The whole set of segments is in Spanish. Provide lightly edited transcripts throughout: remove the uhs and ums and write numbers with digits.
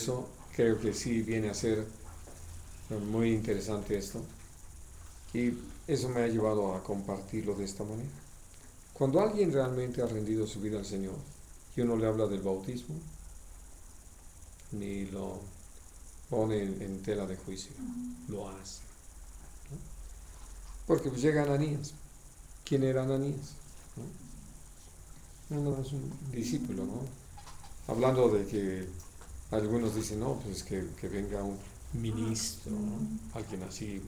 Eso creo que sí viene a ser muy interesante esto, y eso me ha llevado a compartirlo de esta manera. Cuando alguien realmente ha rendido su vida al Señor y uno le habla del bautismo, ni lo pone en tela de juicio, lo hace, ¿no? Porque pues llega Ananías. ¿Quién era Ananías? ¿No? Uno es un discípulo, ¿no? Hablando de que algunos dicen, no, pues que venga un ministro, ¿no? Alguien así.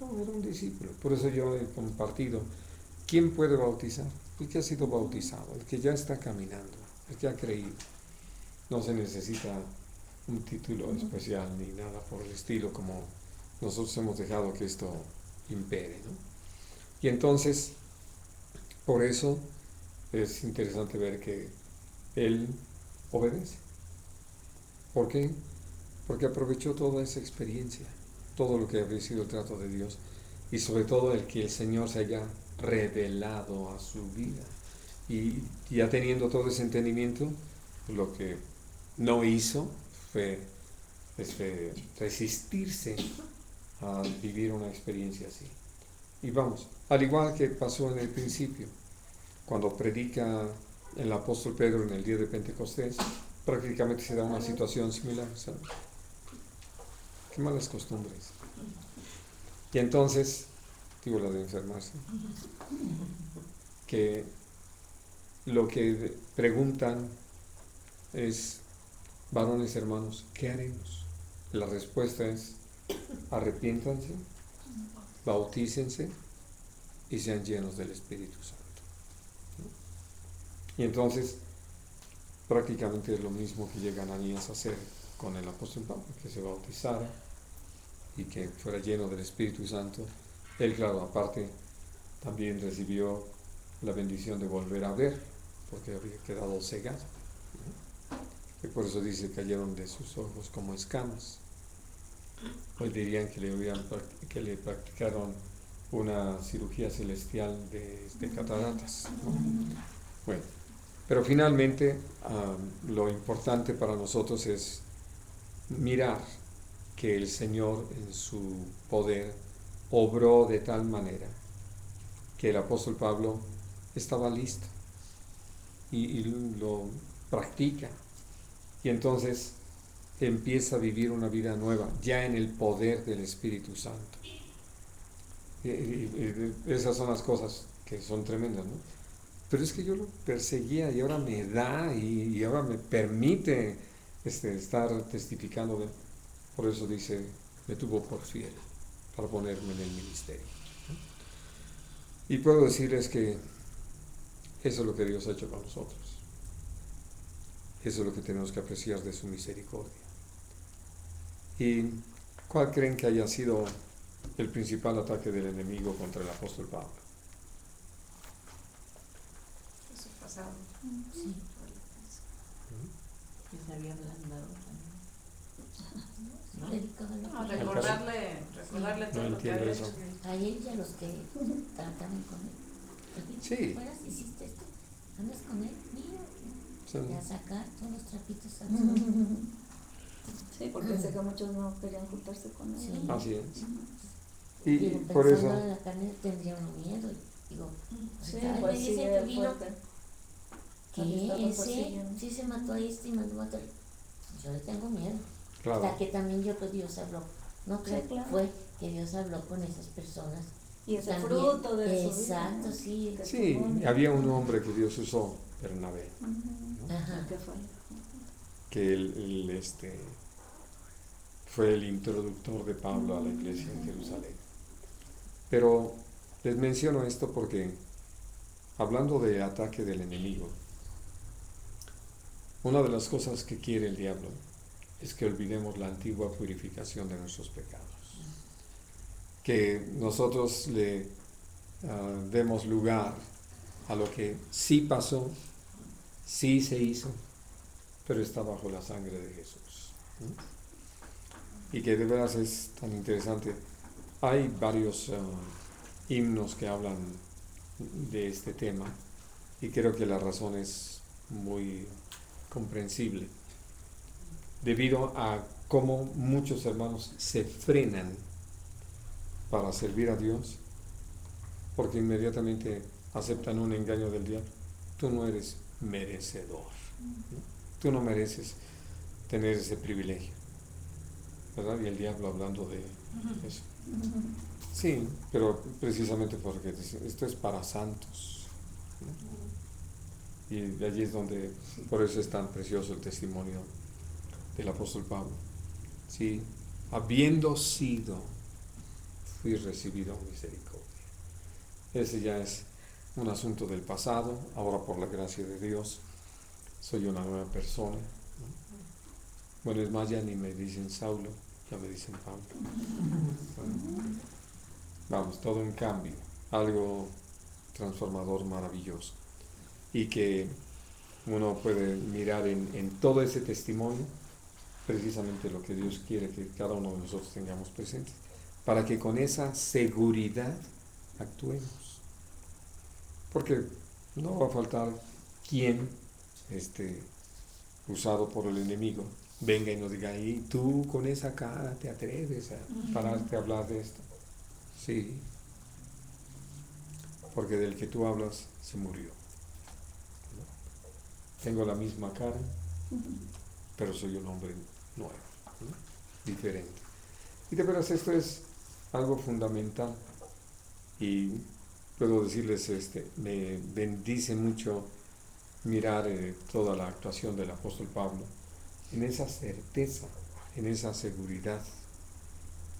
No, era un discípulo. Por eso yo he compartido, ¿quién puede bautizar? El que ha sido bautizado, el que ya está caminando, el que ha creído. No se necesita un título especial ni nada por el estilo, como nosotros hemos dejado que esto impere, ¿no? Y entonces, por eso es interesante ver que él obedece. ¿Por qué? Porque aprovechó toda esa experiencia, todo lo que había sido el trato de Dios, y sobre todo el que el Señor se haya revelado a su vida. Y ya teniendo todo ese entendimiento, lo que no hizo fue resistirse a vivir una experiencia así. Y vamos, al igual que pasó en el principio, cuando predica el apóstol Pedro en el día de Pentecostés, prácticamente se da una situación similar, ¿sabes? Qué malas costumbres. Y entonces, digo la de enfermarse, que lo que preguntan es, varones hermanos, ¿qué haremos? La respuesta es, arrepiéntanse, bautícense y sean llenos del Espíritu Santo, ¿no? Y entonces, prácticamente es lo mismo que llega Ananías a hacer con el apóstol Pablo, que se bautizara y que fuera lleno del Espíritu Santo. Él, claro, aparte, también recibió la bendición de volver a ver, porque había quedado cegado, ¿no? Y por eso dice, cayeron de sus ojos como escamas. Hoy dirían que le practicaron una cirugía celestial de cataratas, ¿no? Bueno, pero finalmente lo importante para nosotros es mirar que el Señor en su poder obró de tal manera que el apóstol Pablo estaba listo y lo practica, y entonces empieza a vivir una vida nueva ya en el poder del Espíritu Santo. Y esas son las cosas que son tremendas, ¿no? Pero es que yo lo perseguía y ahora me da y ahora me permite estar testificando de. Por eso dice, me tuvo por fiel para ponerme en el ministerio, ¿no? Y puedo decirles que eso es lo que Dios ha hecho con nosotros. Eso es lo que tenemos que apreciar de su misericordia. ¿Y cuál creen que haya sido el principal ataque del enemigo contra el apóstol Pablo? Su pasado. Sí. Que se había ablandado también. No, recordarle todo lo que había hecho. A él y a los que trataban con él. Sí. Fueras, hiciste esto, andas con él, mira, Sí. y a sacar todos los trapitos al sol. Sí, porque sé que muchos no querían juntarse con él. Sí. Así es. Y Y por pensando eso, en la carne tendría uno miedo. Digo, Sí, cada pues vez sí, dice que era vino, fuerte. que ese sí se mató a este y mandó a matar. Yo le tengo miedo. claro, Hasta que también yo que Dios habló. No creo Sí, claro. fue que Dios habló con esas personas. Y ese También, fruto de su vida, exacto, ¿no? sí. Que sí, tuvo. había un hombre que Dios usó, Bernabé, Ujú. Ajá. ¿Qué fue? que él fue el introductor de Pablo a la iglesia en Jerusalén. Pero les menciono esto porque, hablando de ataque del enemigo, una de las cosas que quiere el diablo es que olvidemos la antigua purificación de nuestros pecados, que nosotros le demos lugar a lo que sí pasó, sí se hizo, pero está bajo la sangre de Jesús, ¿no? Y que de veras es tan interesante. Hay varios himnos que hablan de este tema, y creo que la razón es muy comprensible. debido a cómo muchos hermanos se frenan para servir a Dios, porque inmediatamente aceptan un engaño del diablo. Tú no eres merecedor, ¿no? Tú no mereces tener ese privilegio, ¿verdad? Y el diablo hablando de eso. Sí, pero precisamente porque esto es para santos, ¿no? Y allí es donde, por eso es tan precioso el testimonio del apóstol Pablo. Sí, habiendo sido, fui recibido en misericordia. Ese ya es un asunto del pasado. Ahora, por la gracia de Dios, soy una nueva persona, ¿no? Bueno, es más, ya ni me dicen Saulo, ya me dicen Pablo. Bueno, vamos, todo un cambio, algo transformador, maravilloso, y que uno puede mirar en todo ese testimonio precisamente lo que Dios quiere que cada uno de nosotros tengamos presente, para que con esa seguridad actuemos, porque no va a faltar quien, usado por el enemigo, venga y nos diga: y tú con esa cara te atreves a pararte a hablar de esto. Sí, porque del que tú hablas se murió, ¿no? Tengo la misma cara, pero soy un hombre nuevo, ¿no? Diferente. Y de veras esto es algo fundamental, y puedo decirles, me bendice mucho mirar toda la actuación del apóstol Pablo en esa certeza, en esa seguridad,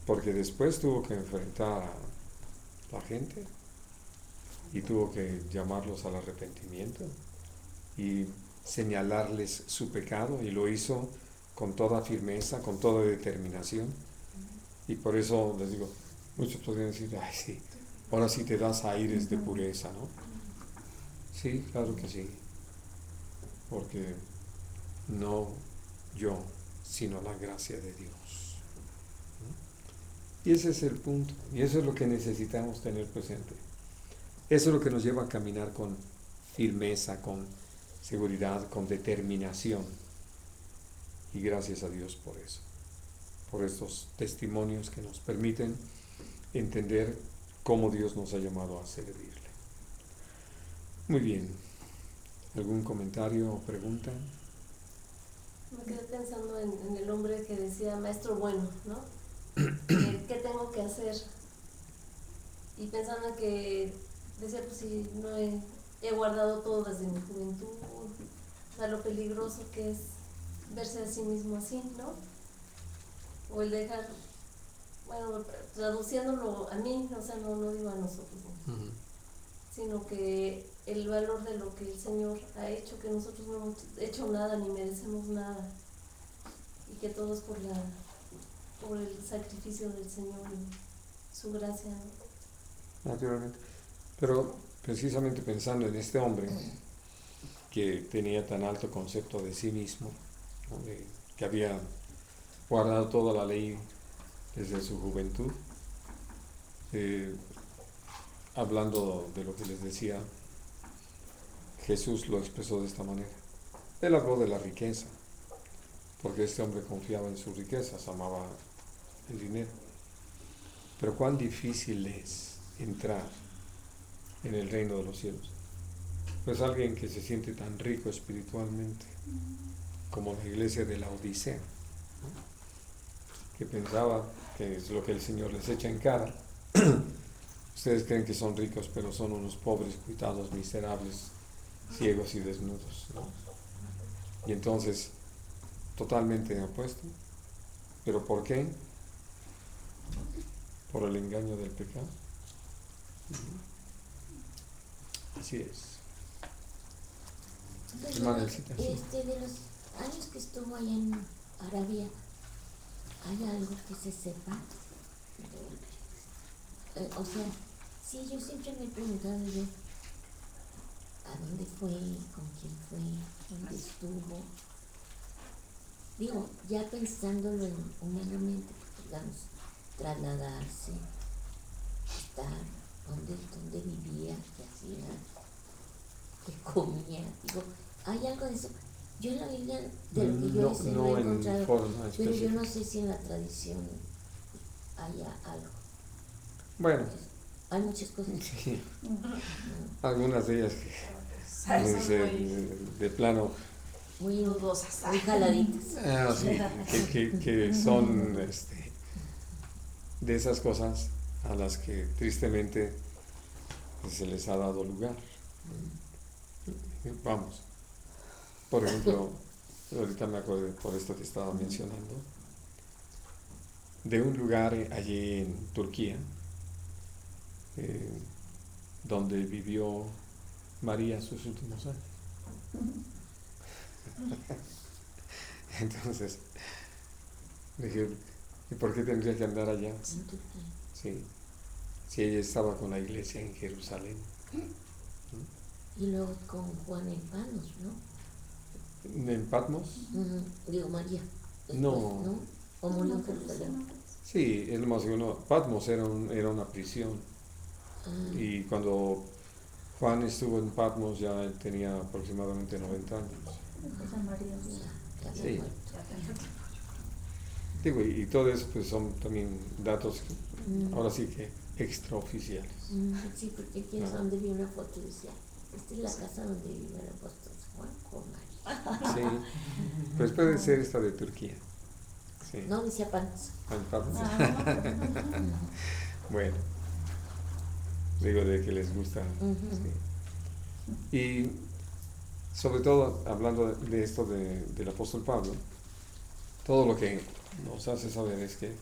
porque después tuvo que enfrentar a la gente y tuvo que llamarlos al arrepentimiento y señalarles su pecado, y lo hizo con toda firmeza, con toda determinación. Y por eso les digo, muchos podrían decir: ay, sí, ahora sí te das aires de pureza, ¿no? Sí, claro que sí, porque no yo, sino la gracia de Dios, ¿no? Y ese es el punto, y eso es lo que necesitamos tener presente. Eso es lo que nos lleva a caminar con firmeza, con seguridad, con determinación. Y gracias a Dios por eso, por estos testimonios que nos permiten entender cómo Dios nos ha llamado a servirle. Muy bien. ¿Algún comentario o pregunta? Me quedé pensando en el hombre que decía maestro bueno, ¿no? ¿Qué tengo que hacer? Y pensando que decía, pues si no he guardado todo desde mi juventud, o sea, lo peligroso que es verse a sí mismo así, ¿no? O el dejar, bueno, traduciéndolo a mí, o sea, no digo a nosotros, ¿no? Sino que el valor de lo que el Señor ha hecho, que nosotros no hemos hecho nada ni merecemos nada, y que todo es por el sacrificio del Señor y su gracia, ¿no? Naturalmente. Pero precisamente pensando en este hombre que tenía tan alto concepto de sí mismo, ¿no? Que había guardado toda la ley desde su juventud, hablando de lo que les decía, Jesús lo expresó de esta manera. Él habló de la riqueza, porque este hombre confiaba en sus riquezas, amaba el dinero. Pero cuán difícil es entrar en el reino de los cielos. Pues alguien que se siente tan rico espiritualmente como la iglesia de la Odisea, ¿no? Que pensaba que es lo que el Señor les echa en cara. Ustedes creen que son ricos, pero son unos pobres, cuitados, miserables, ciegos y desnudos, ¿no? Y entonces, totalmente opuesto. ¿Pero por qué? Por el engaño del pecado. Así es. Hermana Elcita, sí. De los años que estuvo allá en Arabia, ¿hay algo que se sepa? O sea, sí, yo siempre me he preguntado yo, ¿a dónde fue? ¿Con quién fue? ¿Dónde estuvo? Digo, ya pensándolo humanamente, digamos, trasladarse, estar, dónde vivía, qué hacía, qué comía, digo, hay algo de eso, Yo en la Biblia, de lo que yo sé, no he en encontrado, forma pero yo no específica. sé si en la tradición haya algo. Bueno, Hay muchas cosas. sí, ¿no? algunas de ellas que Son muy de plano, Muy, dudosas. muy jaladitas. sí, que son de esas cosas a las que tristemente se les ha dado lugar. Vamos, por ejemplo, ahorita me acuerdo por esto que estaba mencionando, de un lugar allí en Turquía, donde vivió María sus últimos años. Entonces, dije, ¿y por qué tendría que andar allá? En Turquía. Sí, si ella estaba con la iglesia en Jerusalén. Y luego con Juan en Panos, ¿no? ¿En Patmos? Digo María. Después, No. ¿no? O murió en Jerusalén. Sí, es lo más uno. Patmos era una prisión. Ah, Y cuando Juan estuvo en Patmos ya él tenía aproximadamente 90 años. Esa María. ya había Sí. muerto. Digo, y todo eso pues son también datos, ahora Mm. sí que extraoficiales. Sí, porque aquí es donde vi una foto y decía, esta es la casa donde vive el apóstol Juan con María. Sí, pues puede ser esta de Turquía. Sí. No, decía Panos. En Patmos. Ujú. Bueno, digo de que les gusta. Ujú. Sí. Y sobre todo, hablando de esto del apóstol Pablo, todo lo que nos hace saber es que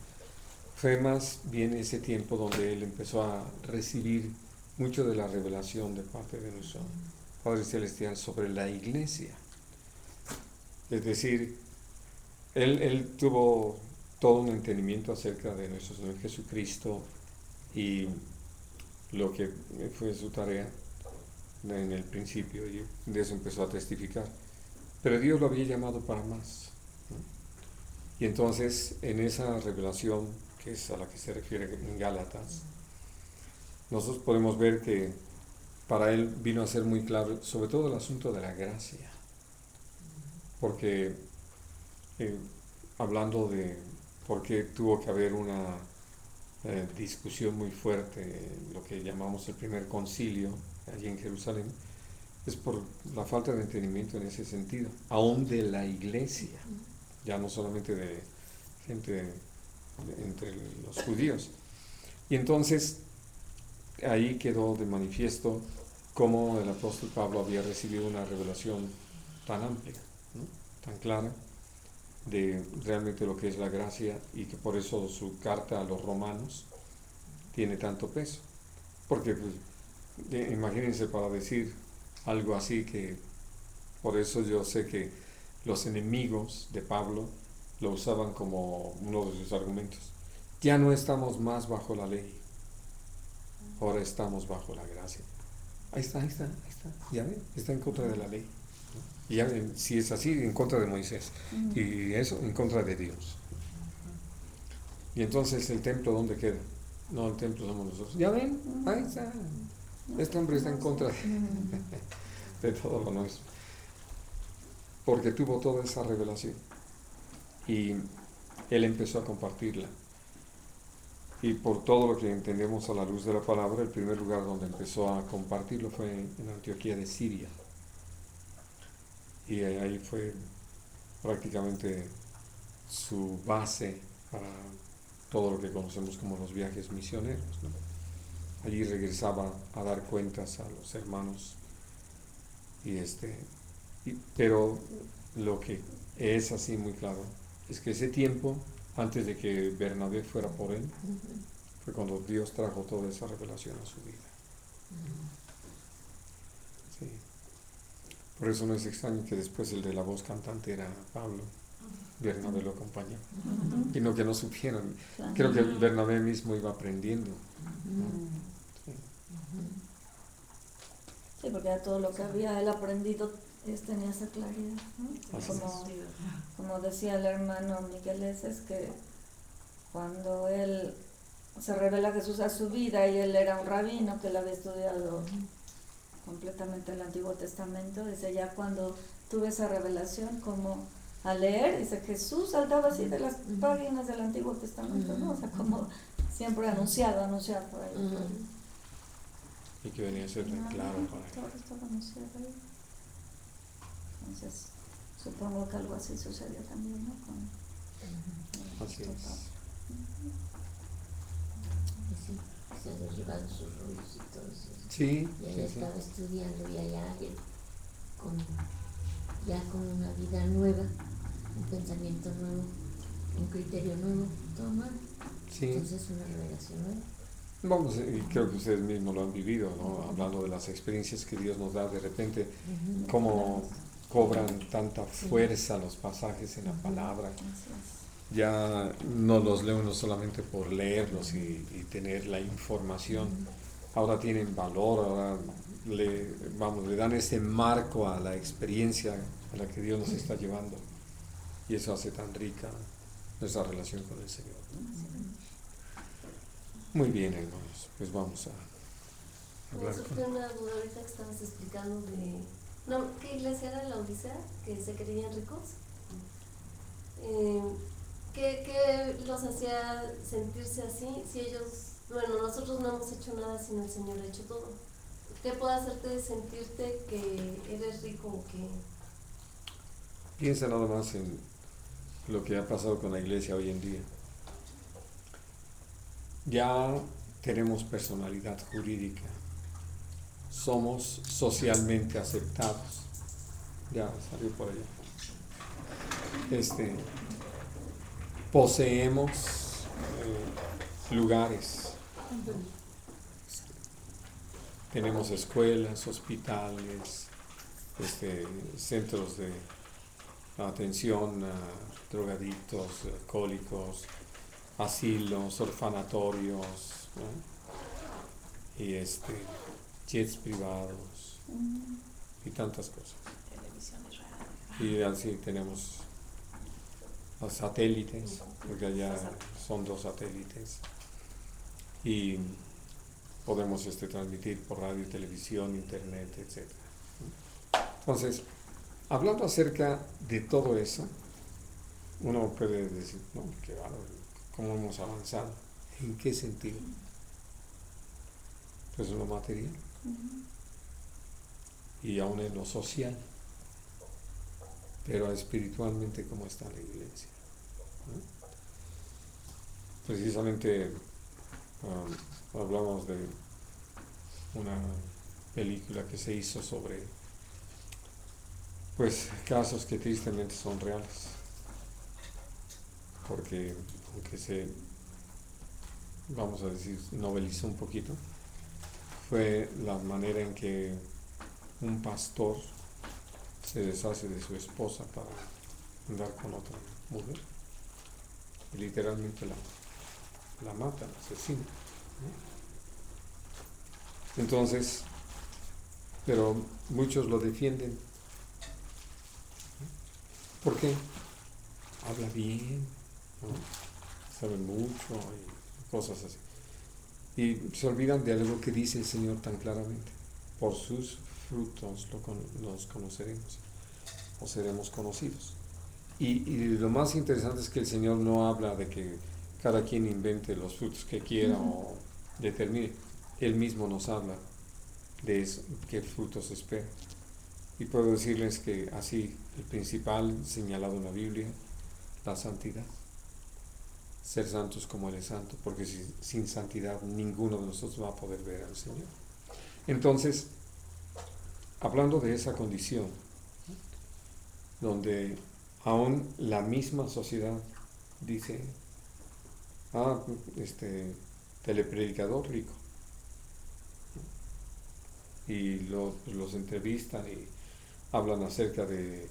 fue más bien ese tiempo donde él empezó a recibir mucho de la revelación de parte de nuestro Padre Celestial sobre la iglesia. Es decir, él tuvo todo un entendimiento acerca de nuestro Señor Jesucristo y lo que fue su tarea en el principio, y de eso empezó a testificar. Pero Dios lo había llamado para más, ¿no? Y entonces, en esa revelación, que es a la que se refiere en Gálatas, nosotros podemos ver que para él vino a ser muy claro, sobre todo el asunto de la gracia, porque hablando de por qué tuvo que haber una discusión muy fuerte, lo que llamamos el primer concilio allí en Jerusalén, es por la falta de entendimiento en ese sentido, aún de la iglesia, ya no solamente de gente entre los judíos. Y entonces ahí quedó de manifiesto cómo el apóstol Pablo había recibido una revelación tan amplia, ¿no? Tan clara, de realmente lo que es la gracia, y que por eso su carta a los romanos tiene tanto peso. Porque pues, imagínense, para decir algo así, que por eso yo sé que los enemigos de Pablo lo usaban como uno de sus argumentos. Ya no estamos más bajo la ley, ahora estamos bajo la gracia. Ahí está, ya ven, está en contra de la ley. Y ya ven, si es así, en contra de Moisés, y eso en contra de Dios. Y entonces el templo, ¿dónde queda? No, el templo somos nosotros. Ya ven, ahí está. Este hombre está en contra de todo lo nuestro, porque tuvo toda esa revelación y él empezó a compartirla. Y por todo lo que entendemos a la luz de la palabra, el primer lugar donde empezó a compartirlo fue en Antioquía de Siria. Y ahí fue prácticamente su base para todo lo que conocemos como los viajes misioneros, ¿no? Allí regresaba a dar cuentas a los hermanos. Pero lo que es así muy claro es que ese tiempo, antes de que Bernabé fuera por él, fue cuando Dios trajo toda esa revelación a su vida. Sí. Por eso no es extraño que después el de la voz cantante era Pablo. Bernabé lo acompañó. Y no que no supieran. Creo que Bernabé mismo iba aprendiendo, ¿no? Sí. Sí, porque ya todo lo que había él aprendido tenía esa claridad, ¿no? Así Como decía el hermano Miguel, es que cuando él se revela Jesús a su vida, y él era un rabino que él había estudiado completamente el Antiguo Testamento, dice, ya cuando tuve esa revelación como al leer, dice Jesús saltaba así de las páginas del Antiguo Testamento, ¿no? O sea, como siempre anunciado por ahí. Y que venía a ser tan claro para él. Todo estaba anunciado ahí. Entonces, supongo que algo así sucedió también, ¿no? Así es. Sí, se había llevado sus rollos y todo eso. Sí, Y ella sí, sí. estaba estudiando y allá con una vida nueva, un pensamiento nuevo, un criterio nuevo, todo nuevo. Sí. Entonces una revelación nueva. Vamos, y creo que ustedes mismos lo han vivido, ¿no? Hablando de las experiencias que Dios nos da de repente, cómo cobran tanta fuerza los pasajes en la palabra. Ya no los leo no solamente por leerlos y tener la información, ahora tienen valor, ahora le dan ese marco a la experiencia a la que Dios nos está llevando, y eso hace tan rica nuestra relación con el Señor. Muy bien, hermanos, pues vamos a Me hablar surgió una duda ahorita que estabas explicando de... No, ¿qué iglesia era la Odisea? Que se creían ricos. ¿Qué los hacía sentirse así? Si ellos... Bueno, nosotros no hemos hecho nada sino el Señor ha hecho todo. ¿Qué puede hacerte sentirte que eres rico o que...? Piensa nada más en lo que ha pasado con la iglesia hoy en día. Ya tenemos personalidad jurídica, somos socialmente aceptados. Ya salió por allá. Poseemos lugares. Tenemos escuelas, hospitales, centros de atención a drogadictos, alcohólicos, asilos, orfanatorios, ¿no? Y jets privados y tantas cosas. Televisiones reales. Y así tenemos los satélites, porque allá son 2 satélites, y podemos transmitir por radio, televisión, internet, etc. Entonces, hablando acerca de todo eso, uno puede decir, no, qué bárbaro, ¿cómo hemos avanzado? ¿En qué sentido? Pues en lo material y aún en lo social, pero espiritualmente, ¿cómo está la iglesia? ¿No? Precisamente hablamos de una película que se hizo sobre pues casos que tristemente son reales, porque aunque se, vamos a decir, novelizó un poquito, fue la manera en que un pastor se deshace de su esposa para andar con otra mujer y literalmente la mata, la asesina, ¿no? Entonces, pero muchos lo defienden. ¿Por qué? Habla bien, ¿no? Sabe mucho y cosas así. Y se olvidan de algo que dice el Señor tan claramente: por sus frutos los conoceremos o seremos conocidos. Y lo más interesante es que el Señor no habla de que cada quien invente los frutos que quiera o determine. Él mismo nos habla de eso, qué frutos espera. Y puedo decirles que así, el principal señalado en la Biblia, la santidad. Ser santos como Él es santo, porque sin santidad ninguno de nosotros va a poder ver al Señor. Entonces, hablando de esa condición, donde aún la misma sociedad dice, telepredicador rico, y los entrevistan y hablan acerca de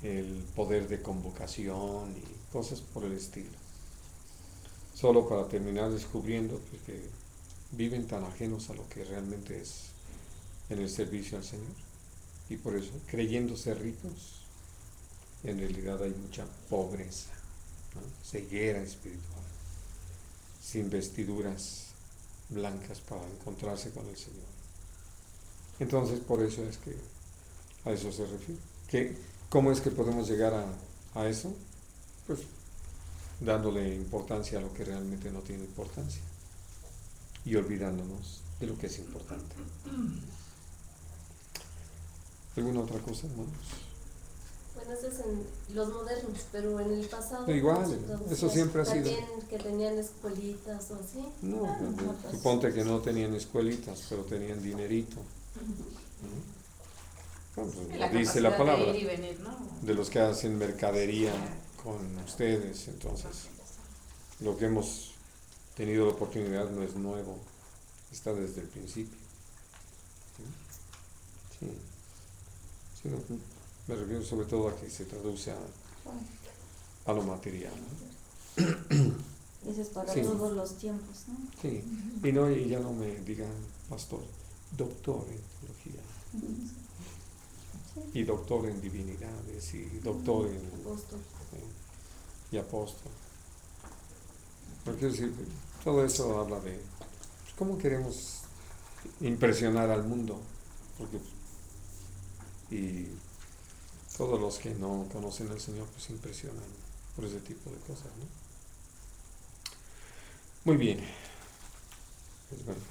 el poder de convocación y cosas por el estilo, solo para terminar descubriendo que viven tan ajenos a lo que realmente es en el servicio al Señor, y por eso, creyendo ser ricos, en realidad hay mucha pobreza, ¿no? Ceguera espiritual, sin vestiduras blancas para encontrarse con el Señor. Entonces, por eso es que a eso se refiere. ¿Cómo es que podemos llegar a eso? Pues dándole importancia a lo que realmente no tiene importancia y olvidándonos de lo que es importante. ¿Alguna otra cosa, hermanos? Bueno, eso es en los modernos, pero en el pasado. Igual, eso siempre ha sido. También que tenían escuelitas o así. No, suponte que no tenían escuelitas, pero tenían dinerito. Bueno, pues, La dice la capacidad palabra de ir y venir, ¿no? de los que hacen mercadería con ustedes. Entonces, lo que hemos tenido la oportunidad no es nuevo, está desde el principio. Sí. Sí, no, me refiero sobre todo a que se traduce a lo material, ¿no? Ese es para Sí. todos los tiempos, ¿no? Sí, y ya no me digan pastor, doctor en teología, y doctor en divinidades, y doctor en Apóstol. y apóstol. Pero quiero decir, todo eso habla de pues, cómo queremos impresionar al mundo, porque y todos los que no conocen al Señor pues impresionan por ese tipo de cosas, ¿no? Muy bien. Pues bueno.